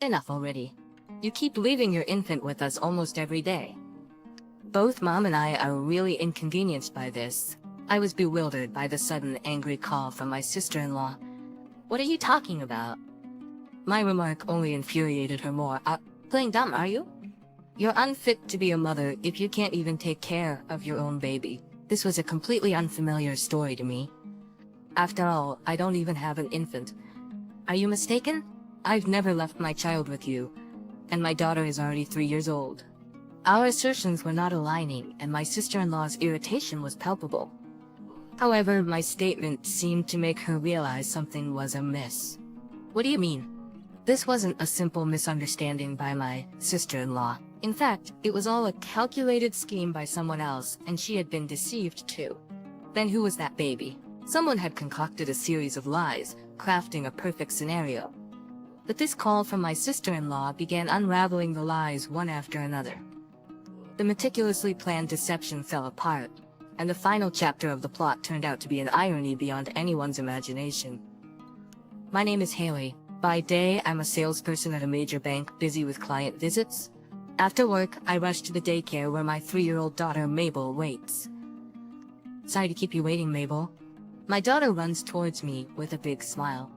Enough already. You keep leaving your infant with us almost every day. Both Mom and I are really inconvenienced by this. I was bewildered by the sudden angry call from my sister-in-law. What are you talking about? My remark only infuriated her more. Playing dumb, are you? You're unfit to be a mother if you can't even take care of your own baby. This was a completely unfamiliar story to me. After all, I don't even have an infant. Are you mistaken? I've never left my child with you, and my daughter is already 3 years old. Our assertions were not aligning, and my sister-in-law's irritation was palpable. However, my statement seemed to make her realize something was amiss. What do you mean? This wasn't a simple misunderstanding by my sister-in-law. In fact, it was all a calculated scheme by someone else, and she had been deceived too. Then who was that baby? Someone had concocted a series of lies, crafting a perfect scenario. But this call from my sister-in-law began unraveling the lies one after another. The meticulously planned deception fell apart, and the final chapter of the plot turned out to be an irony beyond anyone's imagination. My name is Haley. By day, I'm a salesperson at a major bank busy with client visits. After work, I rush to the daycare where my 3-year-old daughter Mabel waits. Sorry to keep you waiting, Mabel. My daughter runs towards me with a big smile.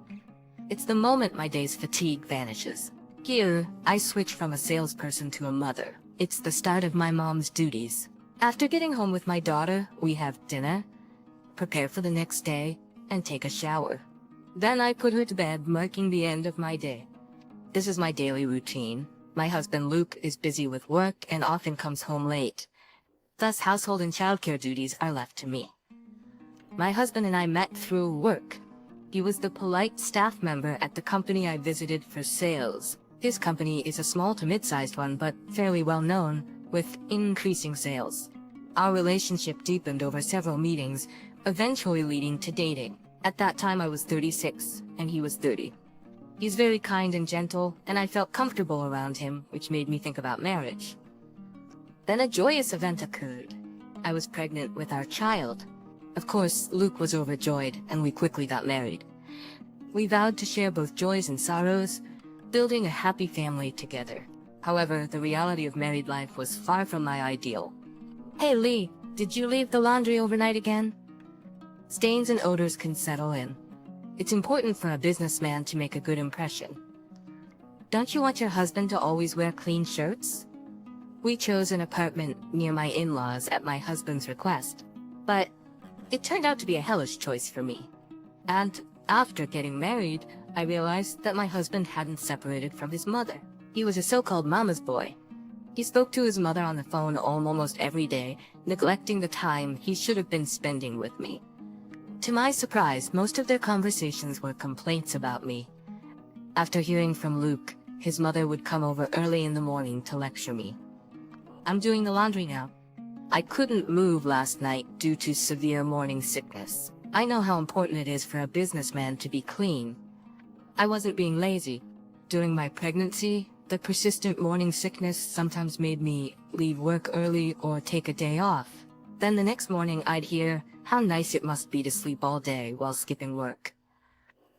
It's the moment my day's fatigue vanishes. Here, I switch from a salesperson to a mother. It's the start of my mom's duties. After getting home with my daughter, we have dinner, prepare for the next day, and take a shower. Then I put her to bed, marking the end of my day. This is my daily routine. My husband Luke is busy with work and often comes home late. Thus, household and childcare duties are left to me. My husband and I met through work. He was the polite staff member at the company I visited for sales. His company is a small to mid-sized one, but fairly well known, with increasing sales. Our relationship deepened over several meetings, eventually leading to dating. At that time I was 36, and he was 30. He's very kind and gentle, and I felt comfortable around him, which made me think about marriage. Then a joyous event occurred. I was pregnant with our child. Of course, Luke was overjoyed, and we quickly got married. We vowed to share both joys and sorrows, building a happy family together. However, the reality of married life was far from my ideal. Hey Lee, did you leave the laundry overnight again? Stains and odors can settle in. It's important for a businessman to make a good impression. Don't you want your husband to always wear clean shirts? We chose an apartment near my in-laws at my husband's request, but it turned out to be a hellish choice for me. And after getting married, I realized that my husband hadn't separated from his mother. He was a so-called mama's boy. He spoke to his mother on the phone almost every day, neglecting the time he should have been spending with me. To my surprise, most of their conversations were complaints about me. After hearing from Luke, his mother would come over early in the morning to lecture me. I'm doing the laundry now. I couldn't move last night due to severe morning sickness. I know how important it is for a businessman to be clean. I wasn't being lazy. During my pregnancy, the persistent morning sickness sometimes made me leave work early or take a day off. Then the next morning I'd hear how nice it must be to sleep all day while skipping work.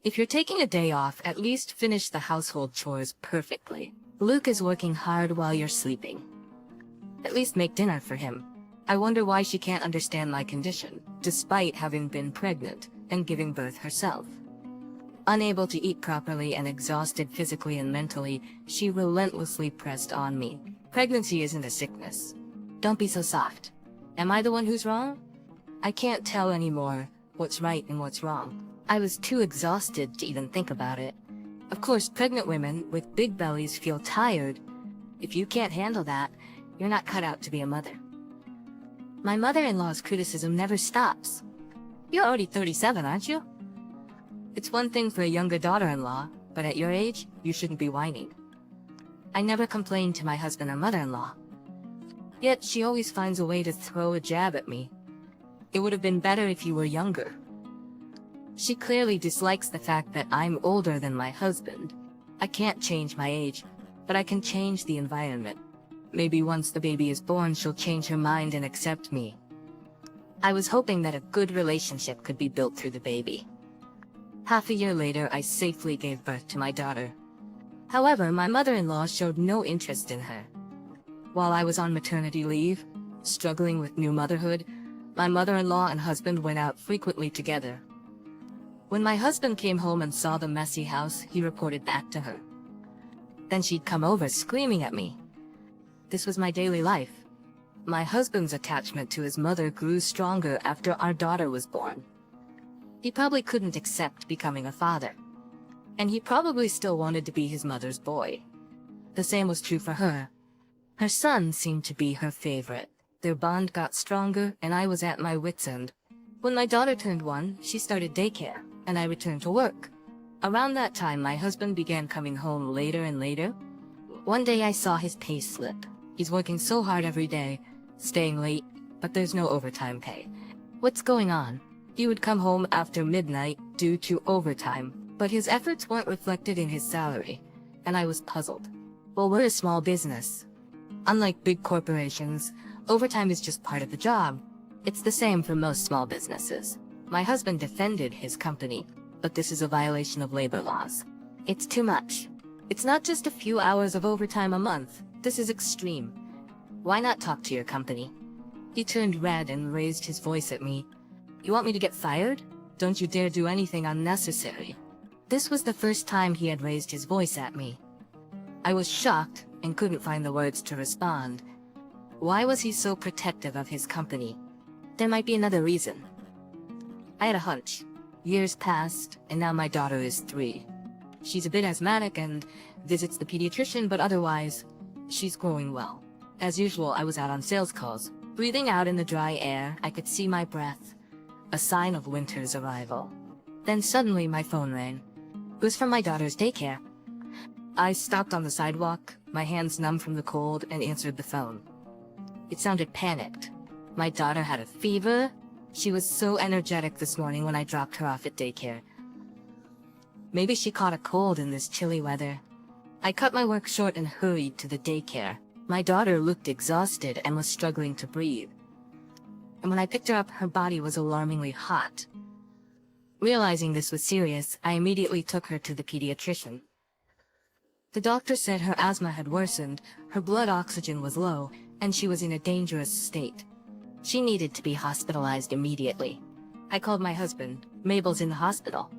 If you're taking a day off, at least finish the household chores perfectly. Luke is working hard while you're sleeping. At least make dinner for him. I wonder why she can't understand my condition, despite having been pregnant and giving birth herself. Unable to eat properly and exhausted physically and mentally, she relentlessly pressed on me. Pregnancy isn't a sickness. Don't be so soft. Am I the one who's wrong? I can't tell anymore what's right and what's wrong. I was too exhausted to even think about it. Of course, pregnant women with big bellies feel tired. If you can't handle that, you're not cut out to be a mother. My mother-in-law's criticism never stops. You're already 37, aren't you? It's one thing for a younger daughter-in-law, but at your age, you shouldn't be whining. I never complained to my husband or mother-in-law. Yet she always finds a way to throw a jab at me. It would have been better if you were younger. She clearly dislikes the fact that I'm older than my husband. I can't change my age, but I can change the environment. Maybe once the baby is born, she'll change her mind and accept me. I was hoping that a good relationship could be built through the baby. Half a year later, I safely gave birth to my daughter. However, my mother-in-law showed no interest in her. While I was on maternity leave, struggling with new motherhood, my mother-in-law and husband went out frequently together. When my husband came home and saw the messy house, he reported back to her. Then she'd come over screaming at me. This was my daily life. My husband's attachment to his mother grew stronger after our daughter was born. He probably couldn't accept becoming a father. And he probably still wanted to be his mother's boy. The same was true for her. Her son seemed to be her favorite. Their bond got stronger, and I was at my wit's end. When my daughter turned 1, she started daycare, and I returned to work. Around that time, my husband began coming home later and later. One day I saw his pay slip. He's working so hard every day, staying late, but there's no overtime pay. What's going on? He would come home after midnight due to overtime, but his efforts weren't reflected in his salary, and I was puzzled. Well, we're a small business. Unlike big corporations, overtime is just part of the job. It's the same for most small businesses. My husband defended his company, but this is a violation of labor laws. It's too much. It's not just a few hours of overtime a month. This is extreme. Why not talk to your company? He turned red and raised his voice at me. You want me to get fired? Don't you dare do anything unnecessary. This was the first time he had raised his voice at me. I was shocked and couldn't find the words to respond. Why was he so protective of his company? There might be another reason. I had a hunch. Years passed, and now my daughter is 3. She's a bit asthmatic and visits the pediatrician, but otherwise, she's growing well. As usual, I was out on sales calls. Breathing out in the dry air, I could see my breath, a sign of winter's arrival. Then suddenly my phone rang. It was from my daughter's daycare. I stopped on the sidewalk, my hands numb from the cold, and answered the phone. It sounded panicked. My daughter had a fever. She was so energetic this morning when I dropped her off at daycare. Maybe she caught a cold in this chilly weather. I cut my work short and hurried to the daycare. My daughter looked exhausted and was struggling to breathe. And when I picked her up, her body was alarmingly hot. Realizing this was serious, I immediately took her to the pediatrician. The doctor said her asthma had worsened, her blood oxygen was low, and she was in a dangerous state. She needed to be hospitalized immediately. I called my husband. Mabel's in the hospital.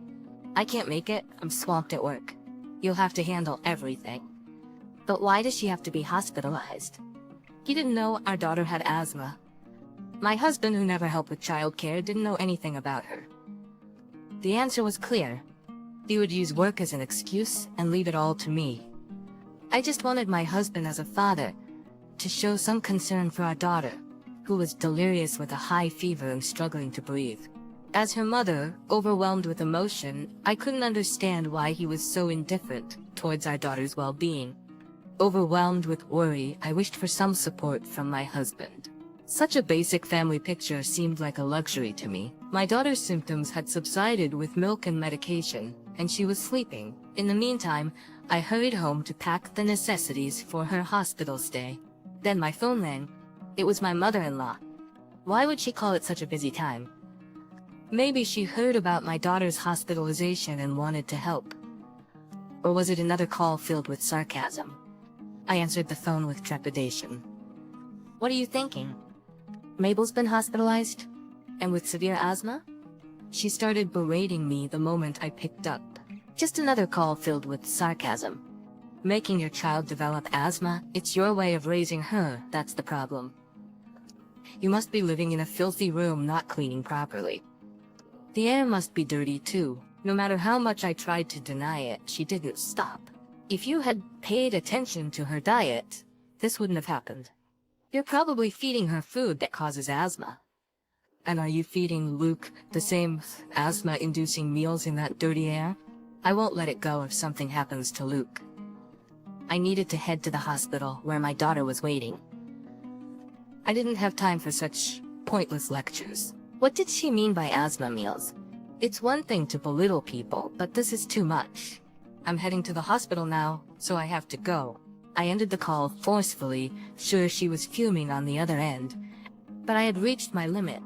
I can't make it. I'm swamped at work. You'll have to handle everything. But why does she have to be hospitalized? He didn't know our daughter had asthma. My husband, who never helped with childcare, didn't know anything about her. The answer was clear. He would use work as an excuse and leave it all to me. I just wanted my husband as a father to show some concern for our daughter, who was delirious with a high fever and struggling to breathe. As her mother, overwhelmed with emotion, I couldn't understand why he was so indifferent towards our daughter's well-being. Overwhelmed with worry, I wished for some support from my husband. Such a basic family picture seemed like a luxury to me. My daughter's symptoms had subsided with milk and medication, and she was sleeping. In the meantime, I hurried home to pack the necessities for her hospital stay. Then my phone rang. It was my mother-in-law. Why would she call at such a busy time? Maybe she heard about my daughter's hospitalization and wanted to help. Or was it another call filled with sarcasm? I answered the phone with trepidation. What are you thinking? Mabel's been hospitalized? And with severe asthma? She started berating me the moment I picked up. Just another call filled with sarcasm. Making your child develop asthma, it's your way of raising her, that's the problem. You must be living in a filthy room not cleaning properly. The air must be dirty too. No matter how much I tried to deny it, she didn't stop. If you had paid attention to her diet, this wouldn't have happened. You're probably feeding her food that causes asthma. And are you feeding Luke the same asthma-inducing meals in that dirty air? I won't let it go if something happens to Luke. I needed to head to the hospital where my daughter was waiting. I didn't have time for such pointless lectures. What did she mean by asthma meals? It's one thing to belittle people, but this is too much. I'm heading to the hospital now, so I have to go. I ended the call forcefully, sure she was fuming on the other end. But I had reached my limit.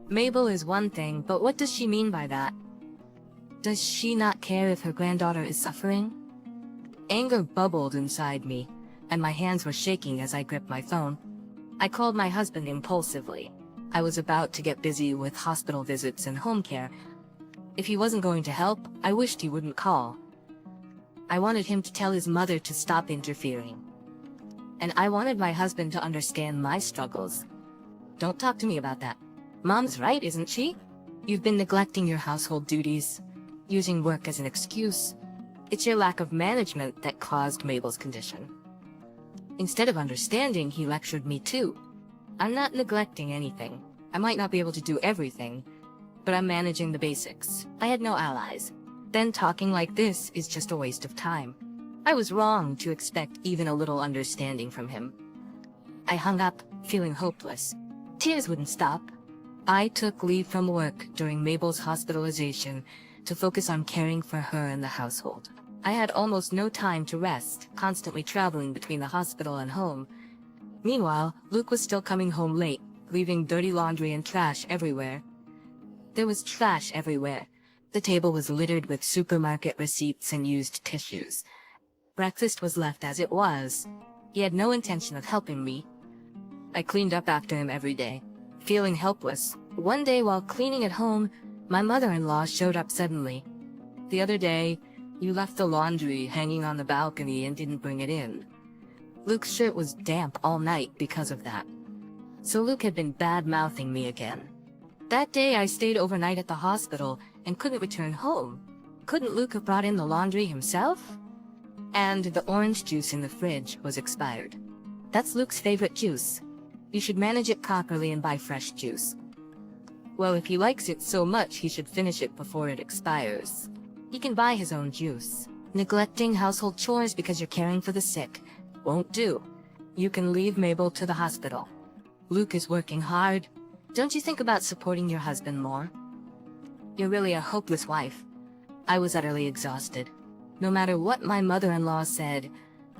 Mabel is one thing, but what does she mean by that? Does she not care if her granddaughter is suffering? Anger bubbled inside me, and my hands were shaking as I gripped my phone. I called my husband impulsively. I was about to get busy with hospital visits and home care. If he wasn't going to help, I wished he wouldn't call. I wanted him to tell his mother to stop interfering. And I wanted my husband to understand my struggles. Don't talk to me about that. Mom's right, isn't she? You've been neglecting your household duties, using work as an excuse. It's your lack of management that caused Mabel's condition. Instead of understanding, he lectured me too. I'm not neglecting anything. I might not be able to do everything, but I'm managing the basics. I had no allies. Then talking like this is just a waste of time. I was wrong to expect even a little understanding from him. I hung up, feeling hopeless. Tears wouldn't stop. I took leave from work during Mabel's hospitalization to focus on caring for her and the household. I had almost no time to rest, constantly traveling between the hospital and home. Meanwhile, Luke was still coming home late, leaving dirty laundry and trash everywhere. There was trash everywhere. The table was littered with supermarket receipts and used tissues. Breakfast was left as it was. He had no intention of helping me. I cleaned up after him every day, feeling helpless. One day while cleaning at home, my mother-in-law showed up suddenly. The other day, you left the laundry hanging on the balcony and didn't bring it in. Luke's shirt was damp all night because of that. So Luke had been bad-mouthing me again. That day I stayed overnight at the hospital and couldn't return home. Couldn't Luke have brought in the laundry himself? And the orange juice in the fridge was expired. That's Luke's favorite juice. You should manage it properly and buy fresh juice. Well, if he likes it so much, he should finish it before it expires. He can buy his own juice. Neglecting household chores because you're caring for the sick won't do. You can leave Mabel to the hospital. Luke is working hard. Don't you think about supporting your husband more? You're really a hopeless wife. I was utterly exhausted. No matter what my mother-in-law said,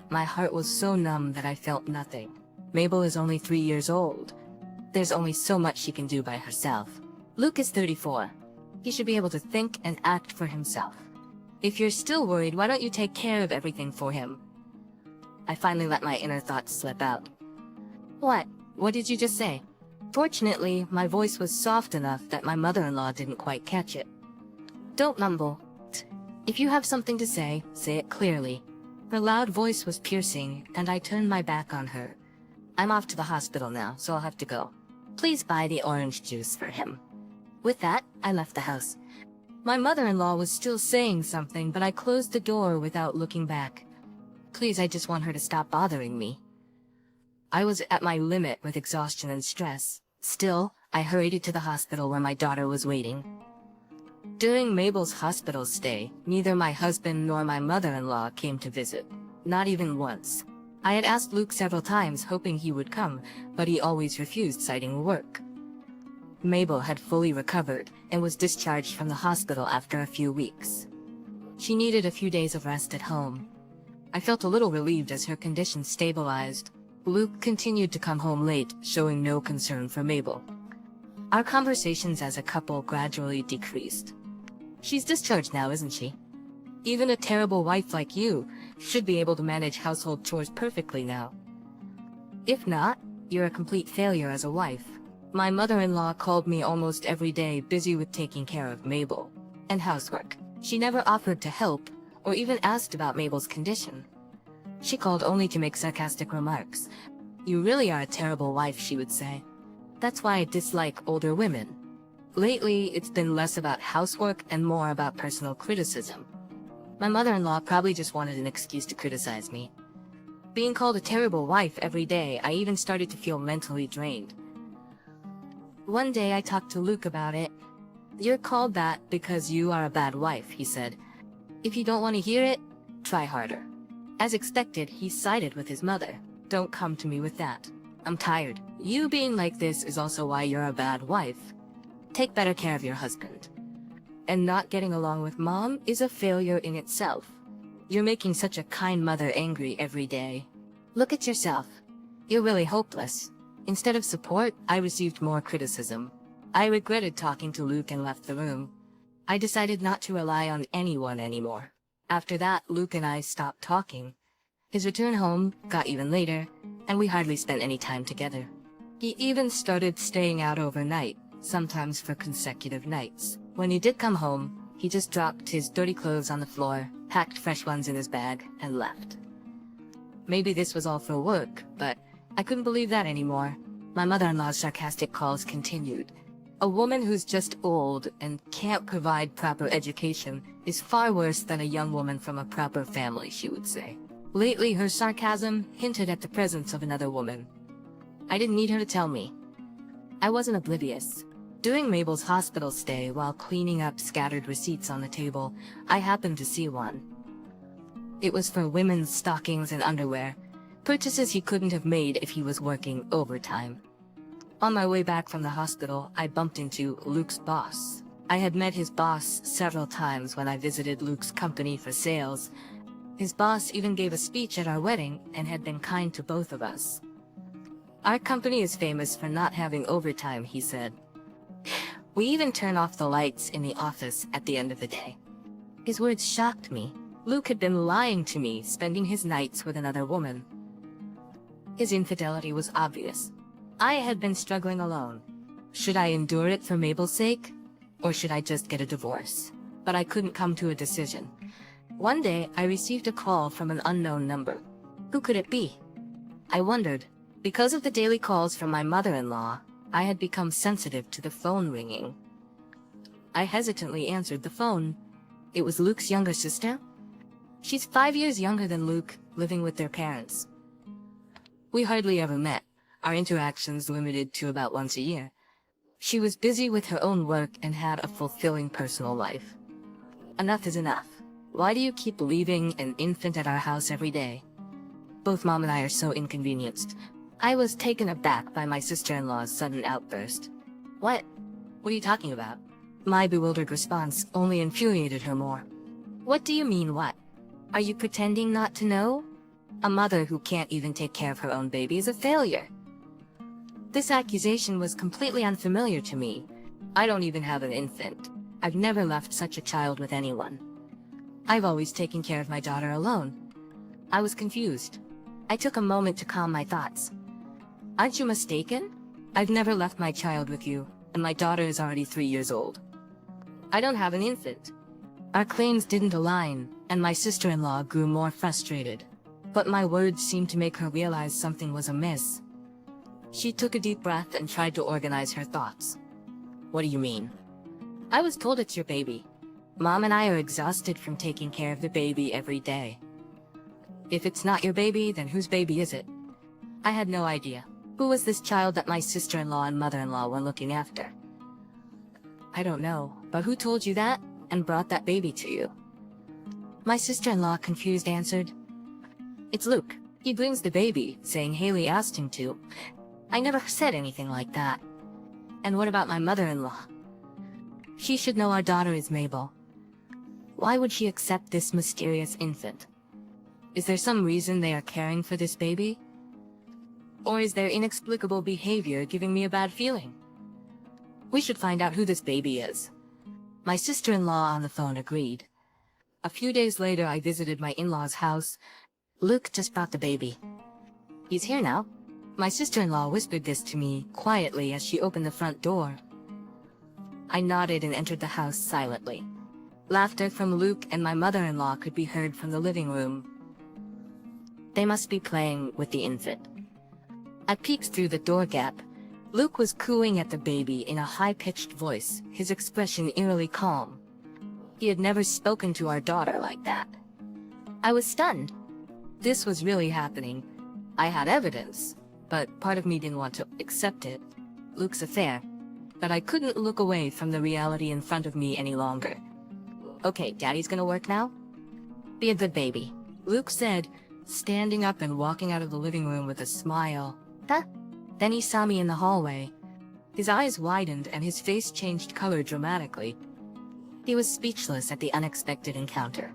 my heart was so numb that I felt nothing. Mabel is only 3 years old. There's only so much she can do by herself. Luke is 34. He should be able to think and act for himself. If you're still worried, why don't you take care of everything for him? I finally let my inner thoughts slip out. What? What did you just say? Fortunately, my voice was soft enough that my mother-in-law didn't quite catch it. Don't mumble. If you have something to say it clearly. Her loud voice was piercing, and I turned my back on her. I'm off to the hospital now, so I'll have to go. Please buy the orange juice for him. With that, I left the house. My mother-in-law was still saying something, but I closed the door without looking back. Please, I just want her to stop bothering me. I was at my limit with exhaustion and stress. Still, I hurried to the hospital where my daughter was waiting. During Mabel's hospital stay, neither my husband nor my mother-in-law came to visit. Not even once. I had asked Luke several times, hoping he would come, but he always refused, citing work. Mabel had fully recovered and was discharged from the hospital after a few weeks. She needed a few days of rest at home. I felt a little relieved as her condition stabilized. Luke continued to come home late, showing no concern for Mabel. Our conversations as a couple gradually decreased. She's discharged now, isn't she? Even a terrible wife like you should be able to manage household chores perfectly now. If not, you're a complete failure as a wife. My mother-in-law called me almost every day, busy with taking care of Mabel and housework. She never offered to help or even asked about Mabel's condition. She called only to make sarcastic remarks. You really are a terrible wife, she would say. That's why I dislike older women. Lately, it's been less about housework and more about personal criticism. My mother-in-law probably just wanted an excuse to criticize me. Being called a terrible wife every day, I even started to feel mentally drained. One day I talked to Luke about it. You're called that because you are a bad wife, he said. If you don't want to hear it, try harder. As expected, he sided with his mother. Don't come to me with that. I'm tired. You being like this is also why you're a bad wife. Take better care of your husband. And not getting along with Mom is a failure in itself. You're making such a kind mother angry every day. Look at yourself. You're really hopeless. Instead of support, I received more criticism. I regretted talking to Luke and left the room. I decided not to rely on anyone anymore. After that, Luke and I stopped talking. His return home got even later, and we hardly spent any time together. He even started staying out overnight, sometimes for consecutive nights. When he did come home, he just dropped his dirty clothes on the floor, packed fresh ones in his bag, and left. Maybe this was all for work, but I couldn't believe that anymore. My mother-in-law's sarcastic calls continued. A woman who's just old and can't provide proper education is far worse than a young woman from a proper family, she would say. Lately, her sarcasm hinted at the presence of another woman. I didn't need her to tell me. I wasn't oblivious. During Mabel's hospital stay, while cleaning up scattered receipts on the table, I happened to see one. It was for women's stockings and underwear, purchases he couldn't have made if he was working overtime. On my way back from the hospital, I bumped into Luke's boss. I had met his boss several times when I visited Luke's company for sales. His boss even gave a speech at our wedding and had been kind to both of us. Our company is famous for not having overtime, he said. We even turn off the lights in the office at the end of the day. His words shocked me. Luke had been lying to me, spending his nights with another woman. His infidelity was obvious. I had been struggling alone. Should I endure it for Mabel's sake? Or should I just get a divorce? But I couldn't come to a decision. One day, I received a call from an unknown number. Who could it be? I wondered. Because of the daily calls from my mother-in-law, I had become sensitive to the phone ringing. I hesitantly answered the phone. It was Luke's younger sister. She's 5 years younger than Luke, living with their parents. We hardly ever met, our interactions limited to about once a year. She was busy with her own work and had a fulfilling personal life. Enough is enough. Why do you keep leaving an infant at our house every day? Both Mom and I are so inconvenienced. I was taken aback by my sister-in-law's sudden outburst. What? What are you talking about? My bewildered response only infuriated her more. What do you mean, what? Are you pretending not to know? A mother who can't even take care of her own baby is a failure. This accusation was completely unfamiliar to me. I don't even have an infant. I've never left such a child with anyone. I've always taken care of my daughter alone. I was confused. I took a moment to calm my thoughts. Aren't you mistaken? I've never left my child with you, and my daughter is already 3 years old. I don't have an infant. Our claims didn't align, and my sister-in-law grew more frustrated. But my words seemed to make her realize something was amiss. She took a deep breath and tried to organize her thoughts. What do you mean? I was told it's your baby. Mom and I are exhausted from taking care of the baby every day. If it's not your baby, then whose baby is it? I had no idea. Who was this child that my sister-in-law and mother-in-law were looking after? I don't know, but who told you that and brought that baby to you? My sister-in-law, confused, answered, It's Luke. He brings the baby, saying Haley asked him to. I never said anything like that. And what about my mother-in-law? She should know our daughter is Mabel. Why would she accept this mysterious infant? Is there some reason they are caring for this baby? Or is their inexplicable behavior giving me a bad feeling? We should find out who this baby is. My sister-in-law on the phone agreed. A few days later, I visited my in-laws' house. Luke just brought the baby. He's here now. My sister-in-law whispered this to me quietly as she opened the front door. I nodded and entered the house silently. Laughter from Luke and my mother-in-law could be heard from the living room. They must be playing with the infant. I peeked through the door gap. Luke was cooing at the baby in a high-pitched voice, his expression eerily calm. He had never spoken to our daughter like that. I was stunned. This was really happening. I had evidence, but part of me didn't want to accept it. Luke's affair. But I couldn't look away from the reality in front of me any longer. Okay, Daddy's gonna work now? Be a good baby, Luke said, standing up and walking out of the living room with a smile. Then he saw me in the hallway. His eyes widened and his face changed color dramatically. He was speechless at the unexpected encounter.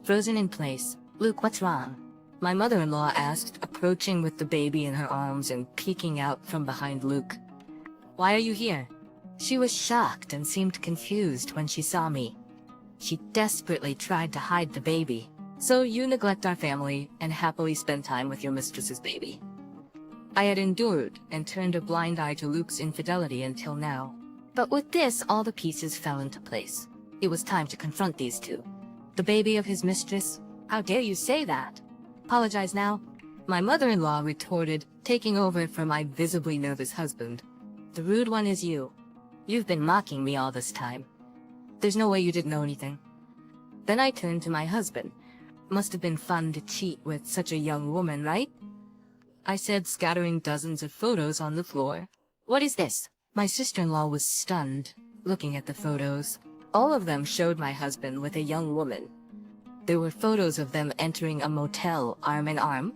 Frozen in place. Luke, what's wrong? My mother-in-law asked, approaching with the baby in her arms and peeking out from behind Luke. Why are you here? She was shocked and seemed confused when she saw me. She desperately tried to hide the baby. So you neglect our family and happily spend time with your mistress's baby. I had endured and turned a blind eye to Luke's infidelity until now. But with this, all the pieces fell into place. It was time to confront these two. The baby of his mistress? How dare you say that? Apologize now? My mother-in-law retorted, taking over for my visibly nervous husband. The rude one is you. You've been mocking me all this time. There's no way you didn't know anything. Then I turned to my husband. Must have been fun to cheat with such a young woman, right? I said, scattering dozens of photos on the floor. What is this? My sister-in-law was stunned, looking at the photos. All of them showed my husband with a young woman. There were photos of them entering a motel arm in arm,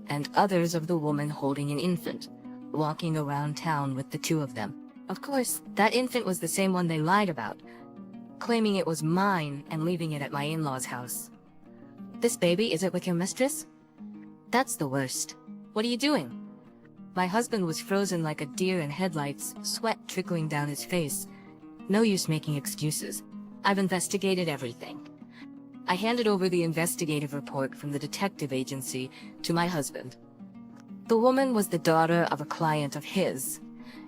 and others of the woman holding an infant, walking around town with the two of them. Of course, that infant was the same one they lied about, claiming it was mine and leaving it at my in-laws' house. This baby, is it with your mistress? That's the worst. What are you doing? My husband was frozen like a deer in headlights, sweat trickling down his face. No use making excuses. I've investigated everything. I handed over the investigative report from the detective agency to my husband. The woman was the daughter of a client of his,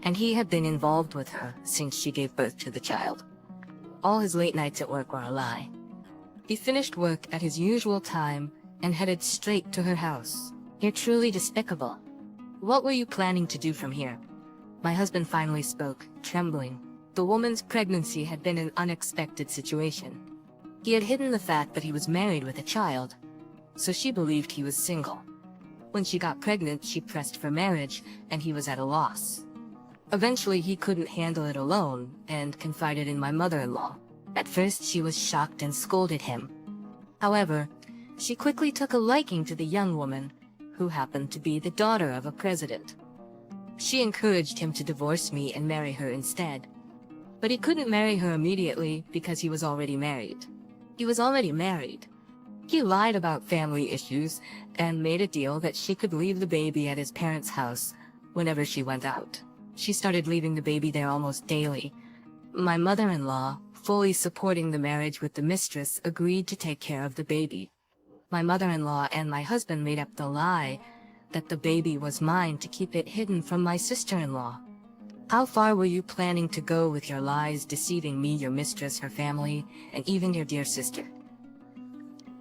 and he had been involved with her since she gave birth to the child. All his late nights at work were a lie. He finished work at his usual time and headed straight to her house. You're truly despicable. What were you planning to do from here? My husband finally spoke, trembling. The woman's pregnancy had been an unexpected situation. He had hidden the fact that he was married with a child, so she believed he was single. When she got pregnant, she pressed for marriage, and he was at a loss. Eventually, he couldn't handle it alone, and confided in my mother-in-law. At first, she was shocked and scolded him. However, she quickly took a liking to the young woman, who happened to be the daughter of a president. She encouraged him to divorce me and marry her instead. But he couldn't marry her immediately because he was already married. He was already married. He lied about family issues and made a deal that she could leave the baby at his parents' house whenever she went out. She started leaving the baby there almost daily. My mother-in-law, fully supporting the marriage with the mistress, agreed to take care of the baby. My mother-in-law and my husband made up the lie that the baby was mine to keep it hidden from my sister-in-law. How far were you planning to go with your lies, deceiving me, your mistress, her family, and even your dear sister?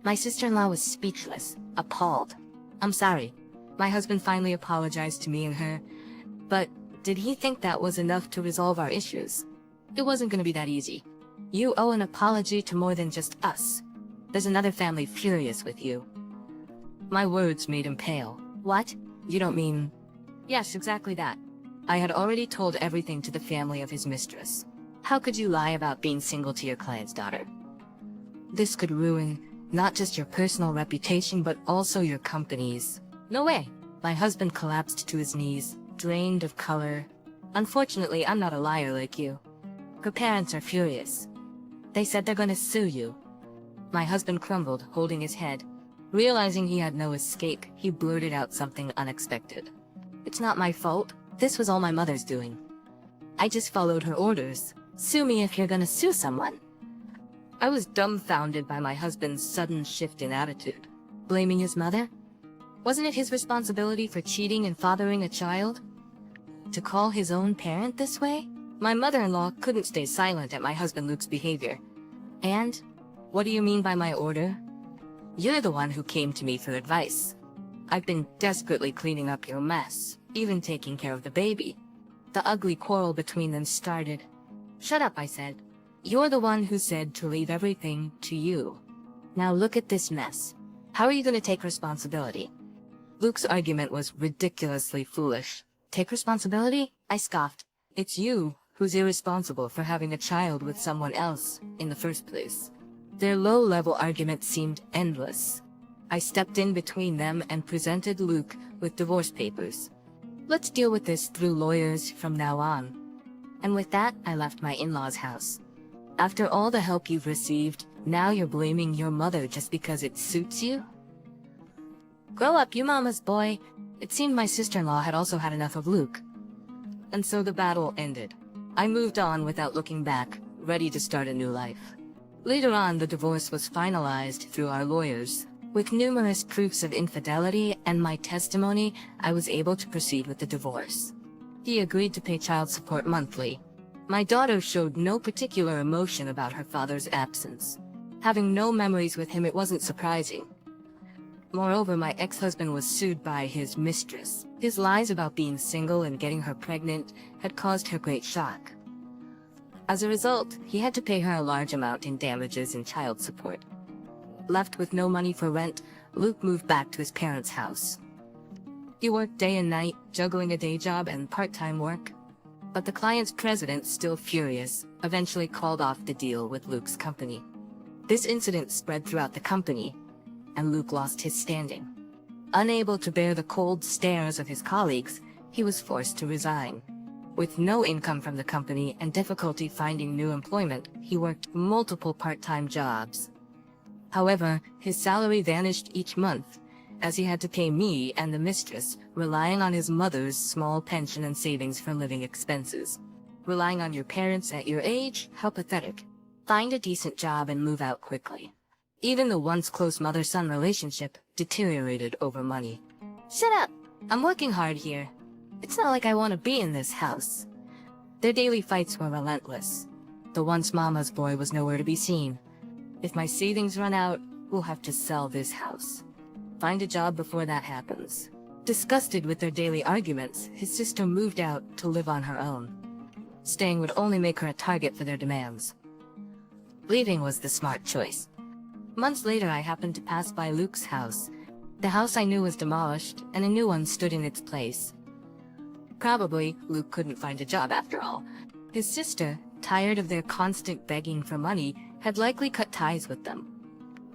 My sister-in-law was speechless, appalled. I'm sorry. My husband finally apologized to me and her, but did he think that was enough to resolve our issues? It wasn't going to be that easy. You owe an apology to more than just us. There's another family furious with you. My words made him pale. What? You don't mean... Yes, exactly that. I had already told everything to the family of his mistress. How could you lie about being single to your client's daughter? This could ruin not just your personal reputation, but also your company's. No way. My husband collapsed to his knees, drained of color. Unfortunately, I'm not a liar like you. Her parents are furious. They said they're gonna sue you. My husband crumbled, holding his head. Realizing he had no escape, he blurted out something unexpected. It's not my fault. This was all my mother's doing. I just followed her orders. Sue me if you're gonna sue someone. I was dumbfounded by my husband's sudden shift in attitude. Blaming his mother? Wasn't it his responsibility for cheating and fathering a child? To call his own parent this way? My mother-in-law couldn't stay silent at my husband Luke's behavior. And? What do you mean by my order? You're the one who came to me for advice. I've been desperately cleaning up your mess, even taking care of the baby. The ugly quarrel between them started. Shut up, I said. You're the one who said to leave everything to you. Now look at this mess. How are you going to take responsibility? Luke's argument was ridiculously foolish. Take responsibility? I scoffed. It's you who's irresponsible for having a child with someone else in the first place. Their low-level argument seemed endless. I stepped in between them and presented Luke with divorce papers. Let's deal with this through lawyers from now on. And with that, I left my in-laws' house. After all the help you've received, now you're blaming your mother just because it suits you? Grow up, you mama's boy. It seemed my sister-in-law had also had enough of Luke. And so the battle ended. I moved on without looking back, ready to start a new life. Later on, the divorce was finalized through our lawyers. With numerous proofs of infidelity and my testimony, I was able to proceed with the divorce. He agreed to pay child support monthly. My daughter showed no particular emotion about her father's absence. Having no memories with him, it wasn't surprising. Moreover, my ex-husband was sued by his mistress. His lies about being single and getting her pregnant had caused her great shock. As a result, he had to pay her a large amount in damages and child support. Left with no money for rent, Luke moved back to his parents' house. He worked day and night, juggling a day job and part-time work. But the client's president, still furious, eventually called off the deal with Luke's company. This incident spread throughout the company, and Luke lost his standing. Unable to bear the cold stares of his colleagues, he was forced to resign. With no income from the company and difficulty finding new employment, he worked multiple part-time jobs. However, his salary vanished each month, as he had to pay me and the mistress, relying on his mother's small pension and savings for living expenses. Relying on your parents at your age? How pathetic. Find a decent job and move out quickly. Even the once close mother-son relationship deteriorated over money. Shut up! I'm working hard here. It's not like I want to be in this house. Their daily fights were relentless. The once mama's boy was nowhere to be seen. If my savings run out, we'll have to sell this house. Find a job before that happens. Disgusted with their daily arguments, his sister moved out to live on her own. Staying would only make her a target for their demands. Leaving was the smart choice. Months later, I happened to pass by Luke's house. The house I knew was demolished, and a new one stood in its place. Probably, Luke couldn't find a job after all. His sister, tired of their constant begging for money, had likely cut ties with them.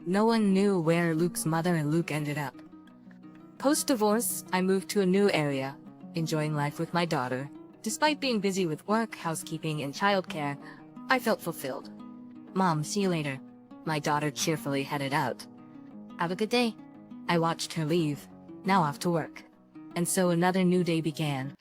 No one knew where Luke's mother and Luke ended up. Post-divorce, I moved to a new area, enjoying life with my daughter. Despite being busy with work, housekeeping, and childcare, I felt fulfilled. Mom, see you later. My daughter cheerfully headed out. Have a good day. I watched her leave, now off to work. And so another new day began.